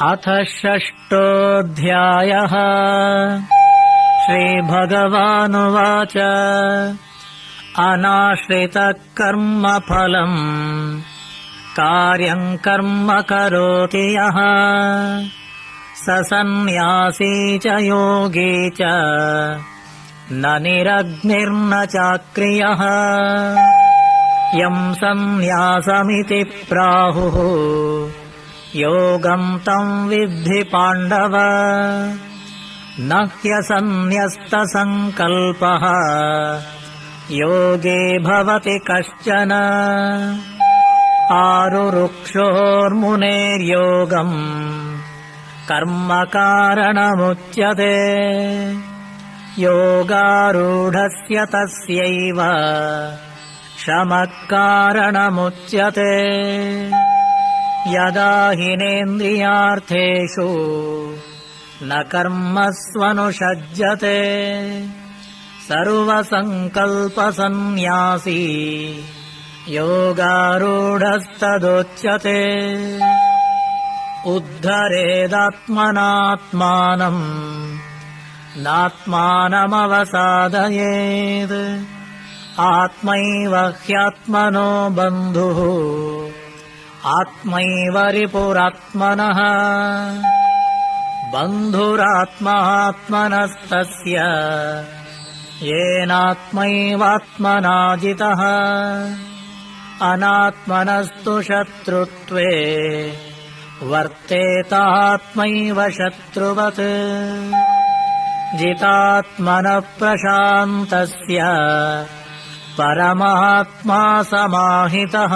अथ षष्ठोऽध्यायः। श्रीभगवानुवाच अनाश्रितः कर्मफलम् कार्यम् कर्म करोति यः स सन्न्यासी च योगी च न निरग्निर्न चाक्रियः। यम् सन्न्यासमिति प्राहुः योगम् तम् विद्धि पाण्डव। न ह्यसन्न्यस्तसङ्कल्पः योगे भवति कश्चन। आरुरुक्षोर्मुनेर्योगम् कर्म कारणमुच्यते। योगारूढस्य तस्यैव शमः कारणमुच्यते। यदा हिनेन्द्रियार्थेषु न कर्मस्वनुषज्यते सर्वसङ्कल्पसन्न्यासी योगारूढस्तदोच्यते। उद्धरेदात्मनात्मानम् नात्मानमवसादयेत्। आत्मैव ह्यात्मनो बन्धुः आत्मैव रिपुरात्मनः। बन्धुरात्मात्मनस्तस्य येनात्मैवात्मना जितः। अनात्मनस्तु शत्रुत्वे वर्तेतात्मैव शत्रुवत्। जितात्मनः प्रशान्तस्य परमात्मा समाहितः।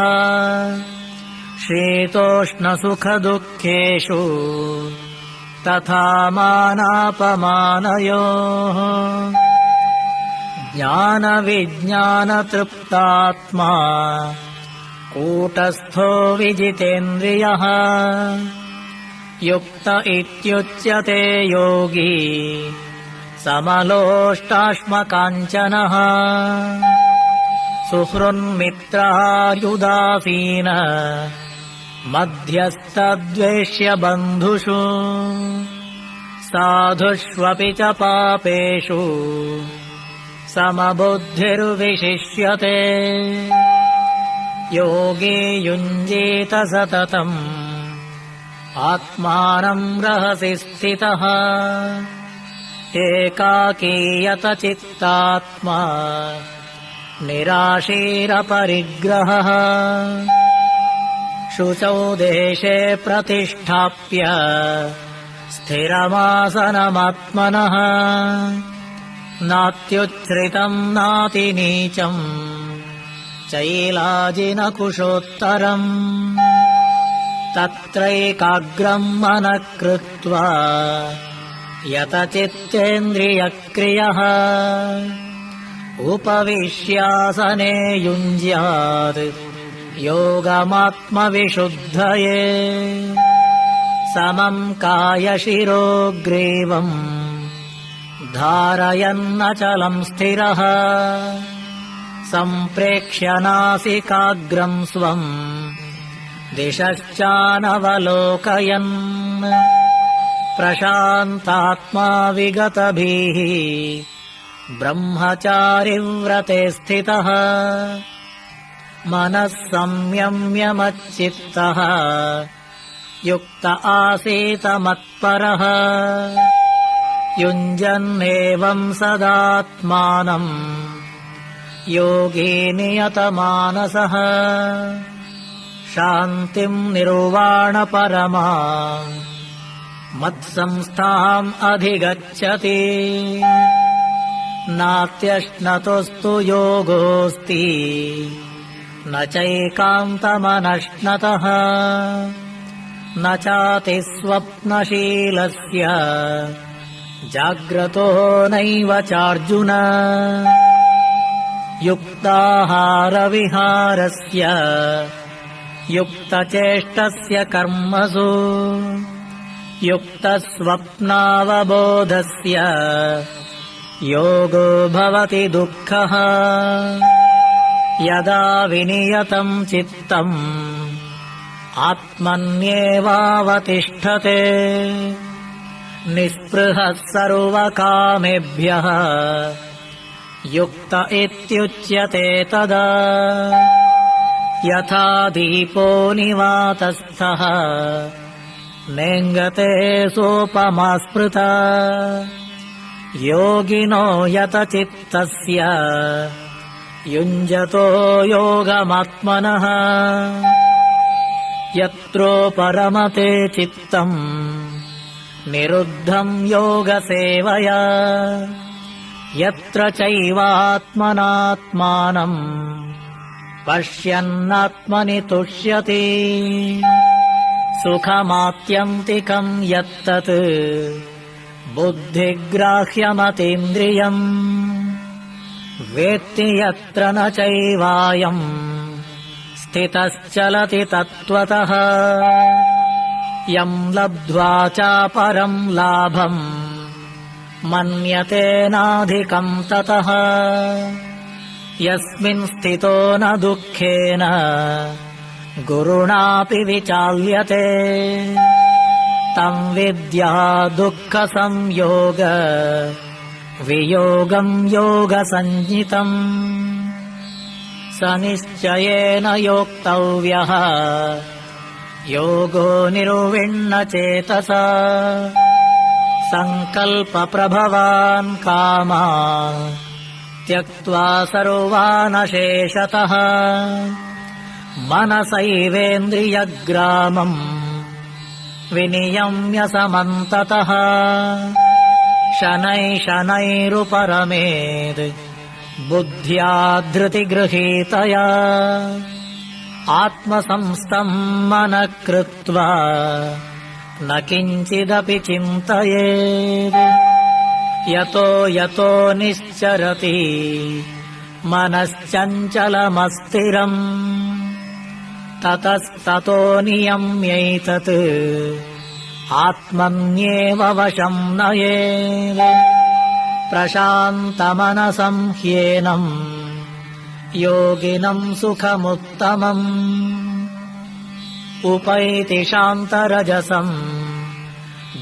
शीतोष्णसुखदुःखेषु तथा मानापमानयोः। ज्ञानविज्ञानतृप्तात्मा कूटस्थो विजितेन्द्रियः। युक्त इत्युच्यते योगी समलोष्टाश्मकाञ्चनः। सुहृन्मित्रार्युदासीन मध्यस्थद्वेष्य बन्धुषु। साधुष्वपि च पापेषु समबुद्धिर्विशिष्यते। योगी युञ्जीत सततम् आत्मानं रहसि स्थितः। एकाकीयत चित्तात्मा निराशीरपरिग्रहः। शुचौ देशे प्रतिष्ठाप्य स्थिरमासनमात्मनः। नात्युच्छ्रितम् नातिनीचम् चैलाजिनकुशोत्तरम्। तत्रैकाग्रम् मनः कृत्वा यतचित्तेन्द्रियक्रियः। उपविश्यासने युञ्ज्यात् योगमात्मविशुद्धये। समम् कायशिरो ग्रीवम् धारयन्नचलम् स्थिरः। सम्प्रेक्ष्य नासिकाग्रम् स्वम् दिशश्चानवलोकयन्। प्रशान्तात्मा विगतभिः ब्रह्मचारिव्रते स्थितः। मनः संयम्य मच्चित्तः युक्त आसीत मत्परः। युञ्जन्नेवम् सदात्मानम् योगी नियतमानसः। शान्तिम् निर्वाणपरमा मत्संस्थाम् अधिगच्छति। नात्यश्नतोऽस्तु योगोऽस्ति न चैकान्तमनश्नतः। न चातिस्वप्नशीलस्य जाग्रतो नैव चार्जुन। युक्ताहारविहारस्य युक्तचेष्टस्य कर्मसु युक्तस्वप्नावबोधस्य योगो भवति दुःखः। यदा विनियतम् चित्तम् आत्मन्येवावतिष्ठते निःस्पृहः सर्वकामेभ्यः युक्त इत्युच्यते तदा यथा दीपो निवातस्थः नेङ्गते सोपमा स्मृता योगिनो यतचित्तस्य युञ्जतो योगमात्मनः यत्रोपरमते चित्तम् निरुद्धम् योगसेवया यत्र चैवात्मनात्मानम् पश्यन्नात्मनि तुष्यति सुखमात्यन्तिकम् यत्तत् बुद्धिग्राह्यमतीन्द्रियम् वेत्ति यत्र न चैवायम् स्थितश्चलति तत्त्वतः यम् लब्ध्वा चापरम् लाभम् मन्यते नाधिकम् ततः यस्मिन् स्थितो न दुःखेन गुरुणापि विचाल्यते तम् विद्या दुःखसंयोग वियोगम् योगसञ्ज्ञितम् स निश्चयेन योक्तव्यः योगो निर्विण्णचेतसा सङ्कल्पप्रभवान् कामान् त्यक्त्वा सर्वानशेषतः मनसैवेन्द्रियग्रामम् विनियम्य समन्ततः शनैरुपरमेत् बुद्ध्या धृतिगृहीतया आत्मसंस्थम् मनः कृत्वा न किञ्चिदपि चिन्तयेत् यतो यतो निश्चरति मनश्चञ्चलमस्थिरम् ततस्ततो नियम्यैतत् आत्मन्येव वशम् नयेत् प्रशान्तमनसं ह्येनम् योगिनम् सुखमुत्तमम् उपैति शान्तरजसम्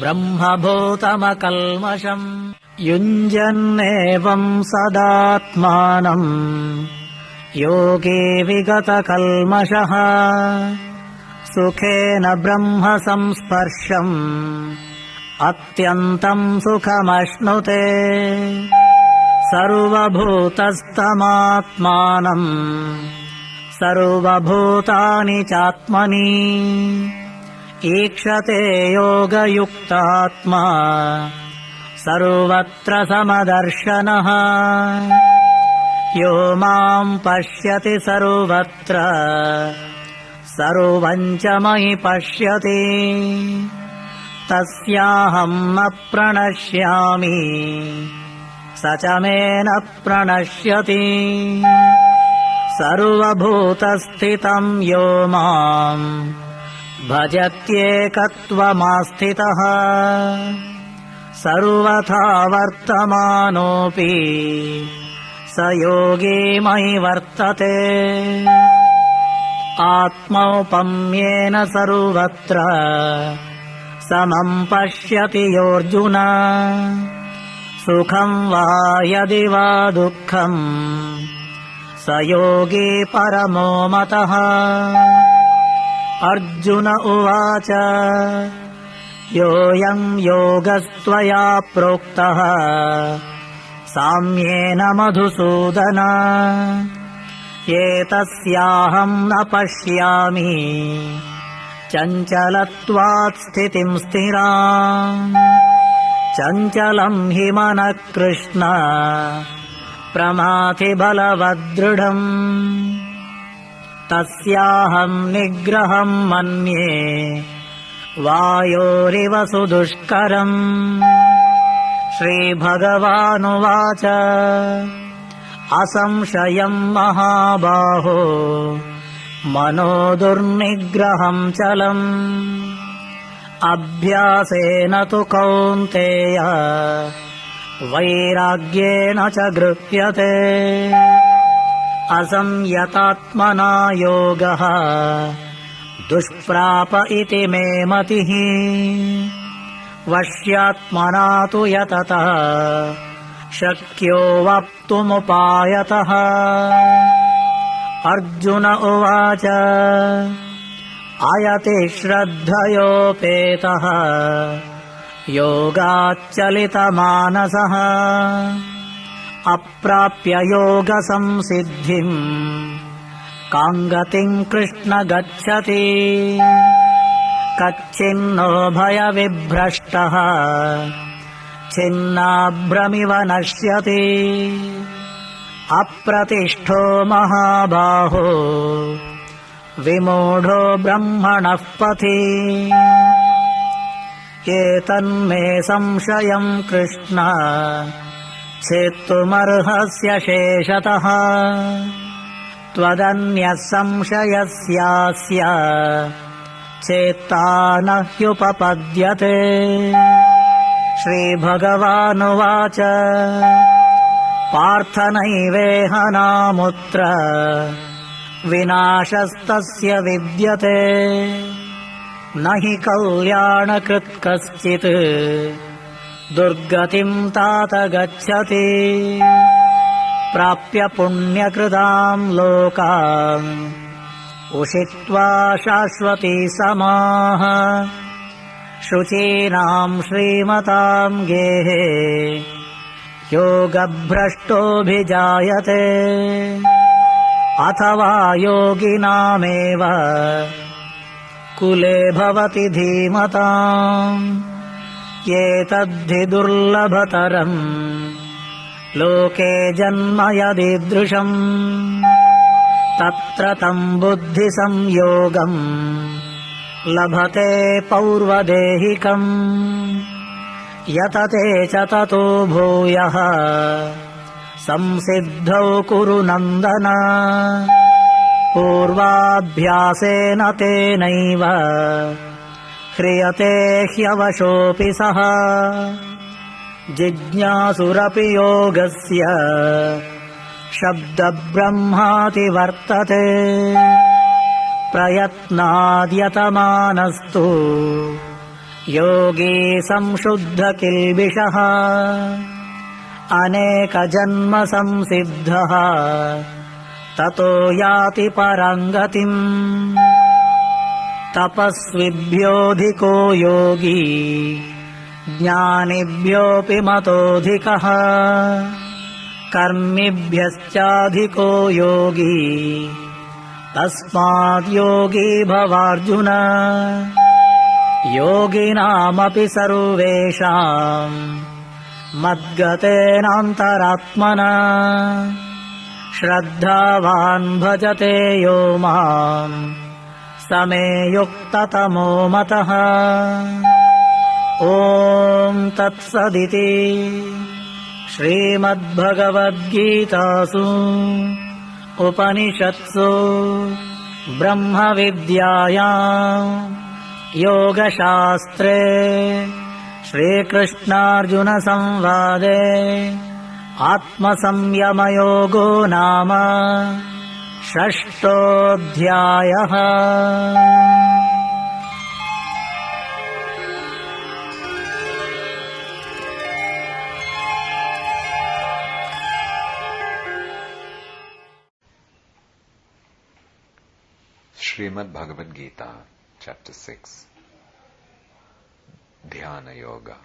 ब्रह्मभूतमकल्मषम् युञ्जन्नेवम् सदात्मानम् योगी विगतकल्मषः सुखेन ब्रह्म संस्पर्शम् अत्यन्तम् सुखमश्नुते सर्वभूतस्थमात्मानम् सर्वभूतानि चात्मनि ईक्षते योगयुक्तात्मा सर्वत्र समदर्शनः यो माम् पश्यति सर्वत्र सर्वम् च मयि पश्यति तस्याहम् न प्रणश्यामि स च मे न प्रणश्यति सर्वभूतस्थितम् यो माम् भजत्येकत्वमास्थितः सर्वथा वर्तमानोऽपि स योगी मयि वर्तते आत्मौपम्येन सर्वत्र समम् पश्यति योऽर्जुन सुखम् वा यदि वा दुःखम् स योगी परमो मतः अर्जुन उवाच योऽयम् योगस्त्वया प्रोक्तः साम्येन मधुसूदन एतस्याहम् न पश्यामि चञ्चलत्वात् स्थितिम् स्थिराम् चञ्चलम् हि मनः कृष्ण प्रमाथि बलवदृढम् तस्याहम् निग्रहम् मन्ये वायोरिव सुदुष्करम् श्रीभगवानुवाच असंशयम् महाबाहो मनो दुर्निग्रहम् चलम् अभ्यासेन तु कौन्तेय वैराग्येण च गृह्यते असंयतात्मना योगः दुष्प्राप इति मे मतिः वश्यात्मना तु यततः शक्यो वक्तुमुपायतः अर्जुन उवाच अयति श्रद्धयोपेतः योगाच्चलितमानसः अप्राप्य योगसंसिद्धिम् काम् गतिम् कृष्ण गच्छति कच्चिन्नो भयविभ्रष्टः छिन्नाभ्रमिव नश्यति अप्रतिष्ठो महाबाहो विमूढो ब्रह्मणः पथि एतन्मे संशयम् कृष्ण छेत्तुमर्हस्य शेषतः त्वदन्यः संशयस्यास्य चेत्ता न ह्युपपद्यते श्रीभगवानुवाच पार्थ नैवेह नामुत्र विनाशस्तस्य विद्यते न हि कल्याणकृत् कश्चित् दुर्गतिम् तात गच्छति प्राप्य पुण्यकृताम् लोकान् उषित्वा शाश्वती समाः शुचीनाम् श्रीमताम् गेहे योगभ्रष्टोऽभिजायते अथवा योगिनामेव कुले भवति धीमताम् एतद्धि दुर्लभतरम् लोके जन्म यदीदृशम् तत्र तम् बुद्धिसंयोगम् लभते पौर्वदेहिकम् यतते च ततो भूयः संसिद्धौ कुरु नन्दन पूर्वाभ्यासेन तेनैव ह्रियते ह्यवशोऽपि सः जिज्ञासुरपि योगस्य शब्दब्रह्माति वर्तते प्रयत्नाद्यतमानस्तु योगी संशुद्धकिल्बिषः अनेकजन्म संसिद्धः ततो याति पराम् गतिम् तपस्विभ्योऽधिको योगी ज्ञानिभ्योऽपि मतोऽधिकः कर्मिभ्यश्चाधिको योगी तस्माद् योगी भवार्जुन योगिनामपि सर्वेषाम् मद्गतेनान्तरात्मना श्रद्धावान् भजते यो माम् स मे युक्ततमो मतः ॐ तत्सदिति श्रीमद्भगवद्गीतासु उपनिषत्सु ब्रह्मविद्यायाम् योगशास्त्रे श्रीकृष्णार्जुनसंवादे आत्मसंयमयोगो नाम षष्ठोऽध्यायः। Srimad Bhagavad Gita, Chapter 6, Dhyana Yoga.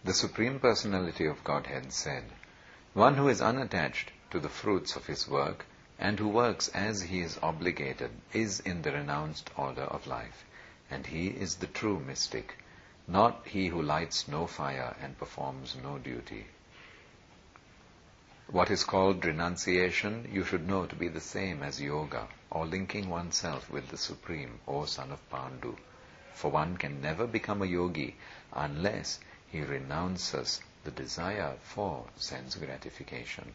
The Supreme Personality of Godhead said, "One who is unattached to the fruits of his work and who works as he is obligated is in the renounced order of life, and he is the true mystic, not he who lights no fire and performs no duty." What is called renunciation, you should know to be the same as yoga, or linking oneself with the Supreme, O son of Pandu. For one can never become a yogi unless he renounces the desire for sense gratification.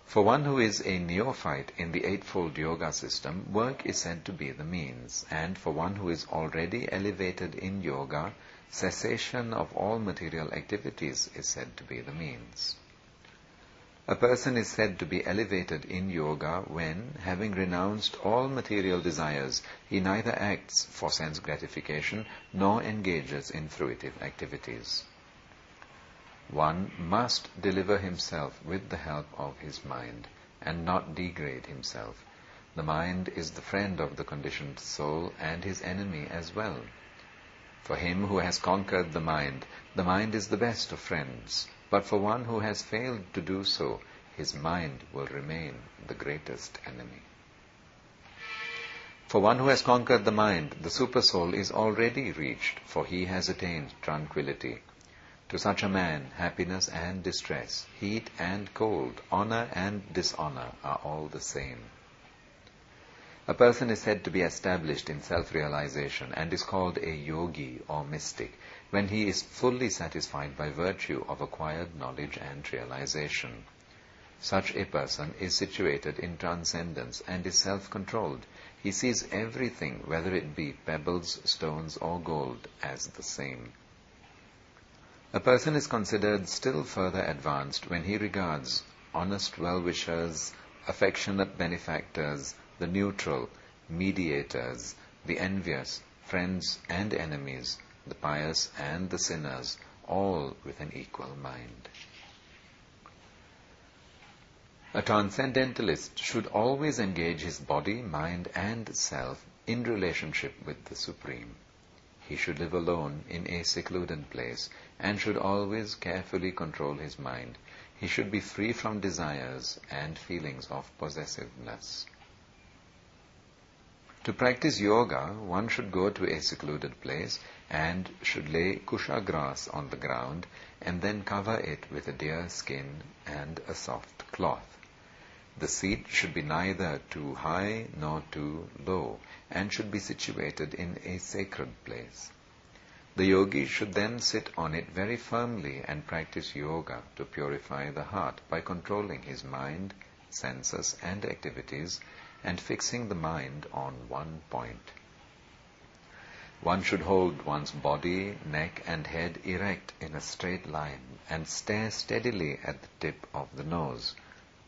For one who is a neophyte in the eightfold yoga system, work is said to be the means, and for one who is already elevated in yoga, cessation of all material activities is said to be the means. A person is said to be elevated in yoga when, having renounced all material desires, he neither acts for sense gratification nor engages in fruitive activities. One must deliver himself with the help of his mind and not degrade himself. The mind is the friend of the conditioned soul and his enemy as well. For him who has conquered the mind is the best of friends. But for one who has failed to do so, his mind will remain the greatest enemy. For one who has conquered the mind, the supersoul is already reached, for he has attained tranquility. To such a man, happiness and distress, heat and cold, honor and dishonor are all the same. A person is said to be established in self-realization and is called a yogi or mystic when he is fully satisfied by virtue of acquired knowledge and realization. Such a person is situated in transcendence and is self-controlled. He sees everything, whether it be pebbles, stones or gold, as the same. A person is considered still further advanced when he regards honest well-wishers, affectionate benefactors, the neutral, mediators, the envious, friends and enemies, the pious and the sinners, all with an equal mind. A transcendentalist should always engage his body, mind and self in relationship with the Supreme. He should live alone in a secluded place and should always carefully control his mind. He should be free from desires and feelings of possessiveness. To practice yoga, one should go to a secluded place and should lay kusha grass on the ground and then cover it with a deer skin and a soft cloth. The seat should be neither too high nor too low and should be situated in a sacred place. The yogi should then sit on it very firmly and practice yoga to purify the heart by controlling his mind, senses and activities and fixing the mind on one point. One should hold one's body, neck and head erect in a straight line and stare steadily at the tip of the nose.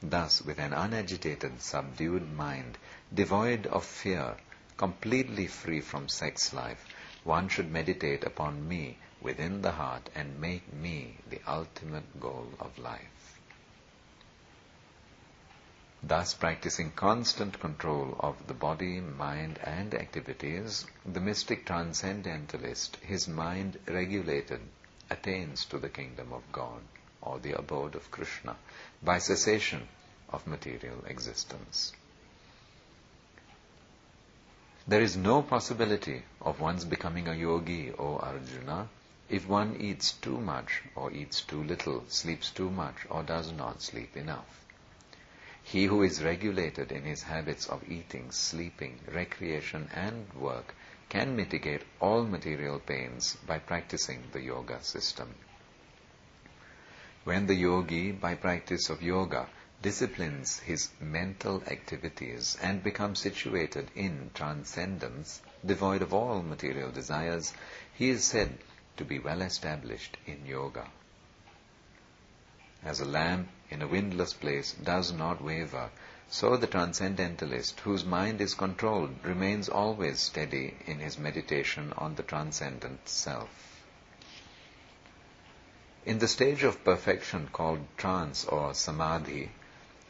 Thus, with an unagitated, subdued mind, devoid of fear, completely free from sex life, one should meditate upon me within the heart and make me the ultimate goal of life. Thus, practicing constant control of the body, mind and activities, the mystic transcendentalist, his mind regulated, attains to the kingdom of God or the abode of Krishna by cessation of material existence. There is no possibility of one's becoming a yogi, O Arjuna, if one eats too much or eats too little, sleeps too much or does not sleep enough. He who is regulated in his habits of eating, sleeping, recreation and work can mitigate all material pains by practicing the yoga system. When the yogi, by practice of yoga, disciplines his mental activities and becomes situated in transcendence, devoid of all material desires, he is said to be well established in yoga. As a lamp in a windless place does not waver, so the transcendentalist, whose mind is controlled, remains always steady in his meditation on the transcendent self. In the stage of perfection called trance or samadhi,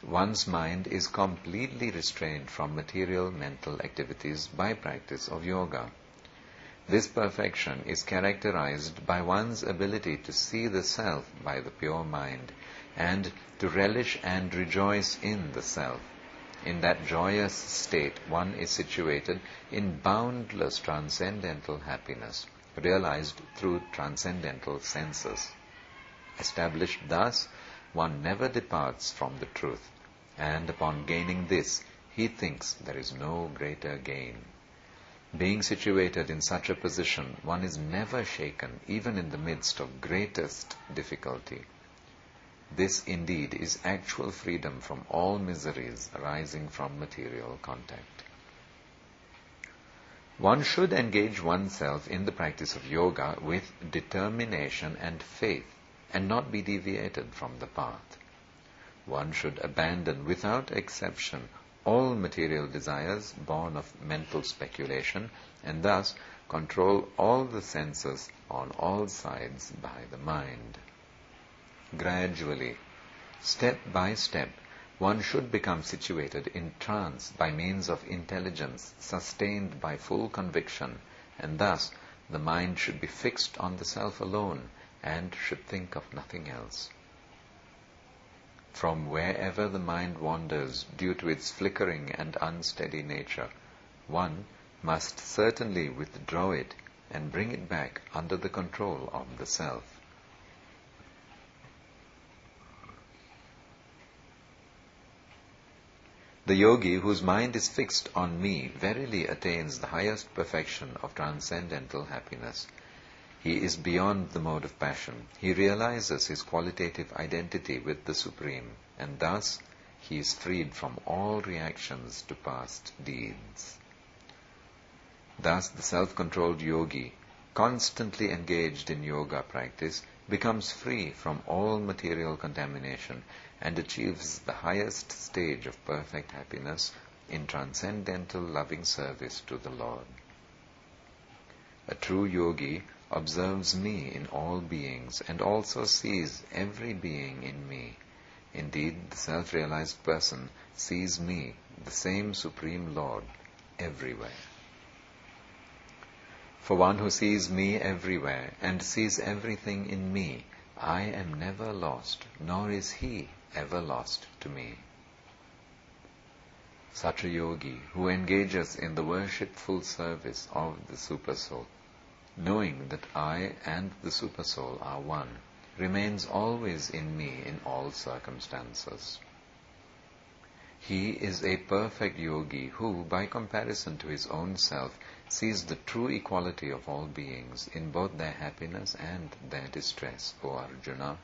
one's mind is completely restrained from material mental activities by practice of yoga. This perfection is characterized by one's ability to see the self by the pure mind and to relish and rejoice in the self. In that joyous state, one is situated in boundless transcendental happiness, realized through transcendental senses. Established thus, one never departs from the truth, and upon gaining this, he thinks there is no greater gain. Being situated in such a position, one is never shaken, even in the midst of greatest difficulty. This indeed is actual freedom from all miseries arising from material contact. One should engage oneself in the practice of yoga with determination and faith, and not be deviated from the path. One should abandon without exception all material desires born of mental speculation and thus control all the senses on all sides by the mind. Gradually, step by step, one should become situated in trance by means of intelligence sustained by full conviction, and thus the mind should be fixed on the self alone and should think of nothing else. From wherever the mind wanders due to its flickering and unsteady nature, one must certainly withdraw it and bring it back under the control of the self. The yogi whose mind is fixed on me verily attains the highest perfection of transcendental happiness. He is beyond the mode of passion. He realizes his qualitative identity with the Supreme, and thus he is freed from all reactions to past deeds. Thus the self-controlled yogi, constantly engaged in yoga practice, becomes free from all material contamination and achieves the highest stage of perfect happiness in transcendental loving service to the Lord. A true yogi observes me in all beings and also sees every being in me. Indeed, the self-realized person sees me, the same Supreme Lord, everywhere. For one who sees me everywhere and sees everything in me, I am never lost, nor is he ever lost to me. Such a yogi who engages in the worshipful service of the Supersoul, knowing that I and the Supersoul are one, remains always in me in all circumstances. He is a perfect yogi who, by comparison to his own self, sees the true equality of all beings in both their happiness and their distress, O Arjuna.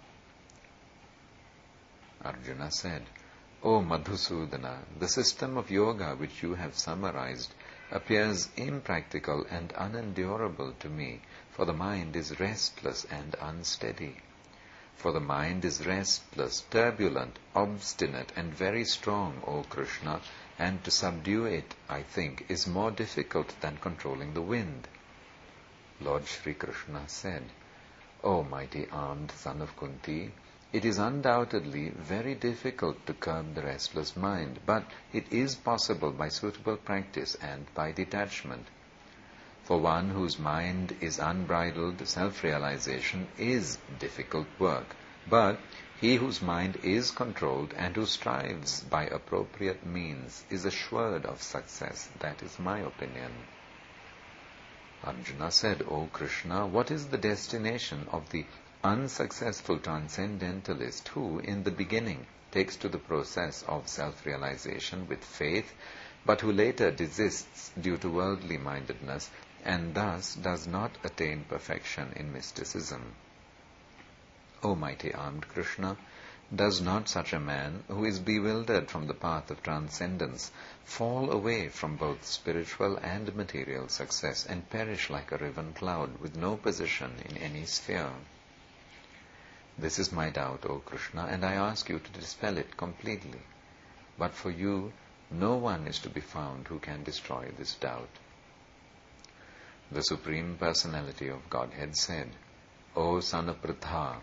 Arjuna said, O Madhusudana, the system of yoga which you have summarized appears impractical and unendurable to me, for the mind is restless and unsteady. For the mind is restless, turbulent, obstinate, and very strong, O Krishna, and to subdue it, I think, is more difficult than controlling the wind. Lord Shri Krishna said, O mighty armed son of Kunti, it is undoubtedly very difficult to curb the restless mind, but it is possible by suitable practice and by detachment. For one whose mind is unbridled, self-realization is difficult work. But he whose mind is controlled and who strives by appropriate means is assured of success. That is my opinion. Arjuna said, O Krishna, what is the destination of the unsuccessful transcendentalist who, in the beginning, takes to the process of self-realization with faith, but who later desists due to worldly mindedness, and thus does not attain perfection in mysticism? O mighty armed Krishna, does not such a man, who is bewildered from the path of transcendence, fall away from both spiritual and material success and perish like a riven cloud with no position in any sphere? This is my doubt, O Krishna, and I ask you to dispel it completely. But for you, no one is to be found who can destroy this doubt. The Supreme Personality of Godhead said, O son of Pritha,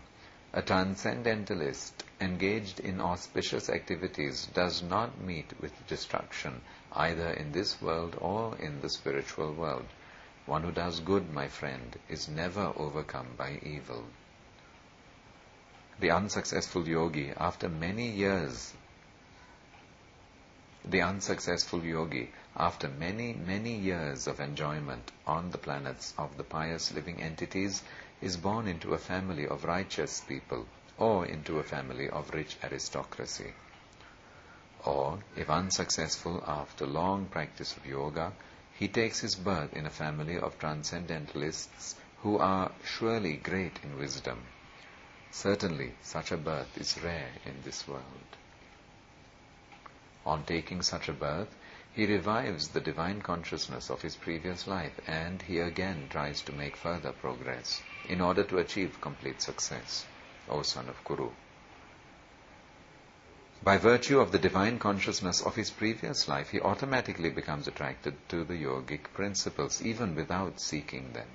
a transcendentalist engaged in auspicious activities does not meet with destruction either in this world or in the spiritual world. One who does good, my friend, is never overcome by evil. The unsuccessful yogi, after many years of enjoyment on the planets of the pious living entities, is born into a family of righteous people or into a family of rich aristocracy. Or, if unsuccessful after long practice of yoga, he takes his birth in a family of transcendentalists who are surely great in wisdom. Certainly, such a birth is rare in this world. On taking such a birth, he revives the divine consciousness of his previous life, and he again tries to make further progress in order to achieve complete success, O son of Kuru. By virtue of the divine consciousness of his previous life, he automatically becomes attracted to the yogic principles, even without seeking them.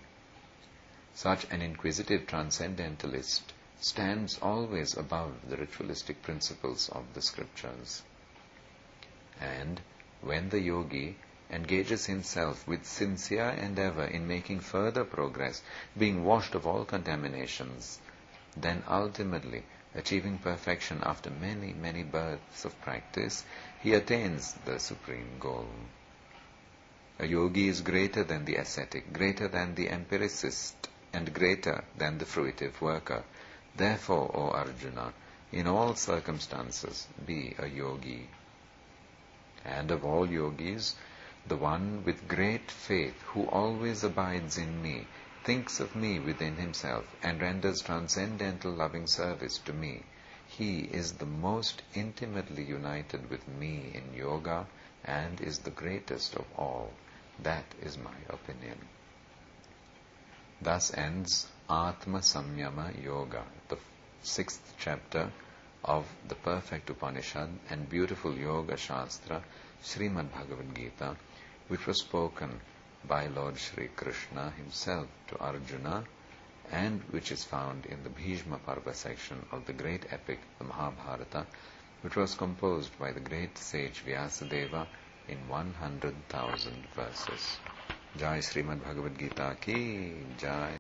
Such an inquisitive transcendentalist stands always above the ritualistic principles of the scriptures. And when the yogi engages himself with sincere endeavor in making further progress, being washed of all contaminations, then ultimately, achieving perfection after many, many births of practice, he attains the supreme goal. A yogi is greater than the ascetic, greater than the empiricist, and greater than the fruitive worker. Therefore, O Arjuna, in all circumstances be a yogi. And of all yogis, the one with great faith, who always abides in me, thinks of me within himself, and renders transcendental loving service to me, he is the most intimately united with me in yoga and is the greatest of all. That is my opinion. Thus ends Atma Samyama Yoga, the 6th chapter of the perfect Upanishad and beautiful Yoga Shastra, Srimad Bhagavad Gita, which was spoken by Lord Shri Krishna himself to Arjuna, and which is found in the Bhishma Parva section of the great epic, the Mahabharata, which was composed by the great sage Vyasadeva in 100,000 verses. Jai Srimad Bhagavad Gita ki Jai.